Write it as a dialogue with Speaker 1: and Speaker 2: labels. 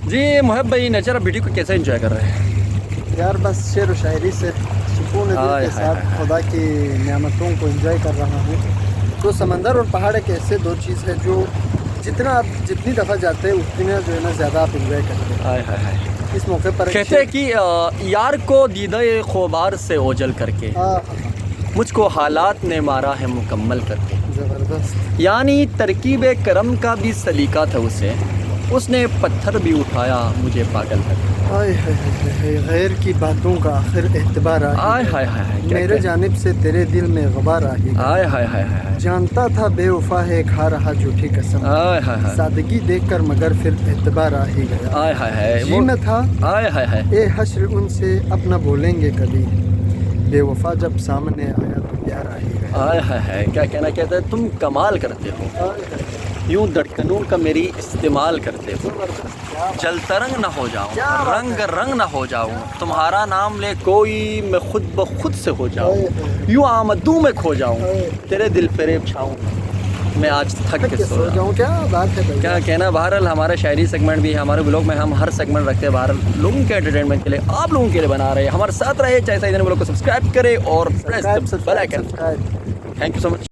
Speaker 1: جی محب بھائی nature of beauty کو کیسے انجوائے کر رہے ہیں؟
Speaker 2: یار بس شعر و شاعری سے سکون دل کے ساتھ خدا کی نعمتوں کو انجوائے کر رہا ہوں. تو سمندر اور پہاڑ ایک ایسے دو چیز ہے جو جتنی دفعہ جاتے ہیں اتنا جو ہے نا زیادہ آپ انجوائے کرتے ہیں. اس موقع پر
Speaker 1: کہتے ہیں کہ یار کو دیدہ خوبار سے اوجل کر کے مجھ کو حالات نے مارا ہے مکمل کر کے.
Speaker 2: زبردست.
Speaker 1: یعنی ترکیب کرم کا بھی سلیقہ تھا اسے، اس نے پتھر بھی اٹھایا مجھے پاگل کر کے.
Speaker 2: آئے ہائے غیر کی باتوں کا آخر اعتبار
Speaker 1: آئے ہائے ہائے
Speaker 2: میرے جانب سے تیرے دل میں غبار آئی.
Speaker 1: آئے ہائے ہائے ہائے
Speaker 2: جانتا تھا بے وفا ہے کھا رہا جھوٹی قسم.
Speaker 1: آئے ہائے ہائے
Speaker 2: سادگی دیکھ کر مگر پھر اعتبار آ ہی گیا.
Speaker 1: آئے ہائے ہائے
Speaker 2: جی میں تھا
Speaker 1: آئے ہائے ہائے
Speaker 2: اے حشر ان سے اپنا بولیں گے کبھی. بے وفا جب سامنے آیا تو پیار آ ہی گیا.
Speaker 1: آئے ہائے ہائے کیا کہنا کہتا ہے، تم کمال کرتے ہو، یوں دھڑکنوں کا میری استعمال کرتے ہو. جل ترنگ نہ ہو جاؤں، رنگ رنگ نہ ہو جاؤں، تمہارا نام لے کوئی میں خود بخود سے ہو جاؤں. یوں آمدوں میں کھو جاؤں، تیرے دل فریب چھاؤں، میں آج تھک کے سو جاؤں.
Speaker 2: کیا بات ہے بھائی.
Speaker 1: کیا کہنا. بہرحال ہمارا شاعری سیگمنٹ بھی ہے، ہمارے بلاگ میں ہم ہر سیگمنٹ رکھتے ہیں بہرحال لوگوں کے انٹرٹینمنٹ کے لیے، آپ لوگوں کے لیے بنا رہے ہیں. ہمارے ساتھ رہے، چاہے سعید بلاگ کو سبسکرائب کرے اور press bell icon. Thank you so much.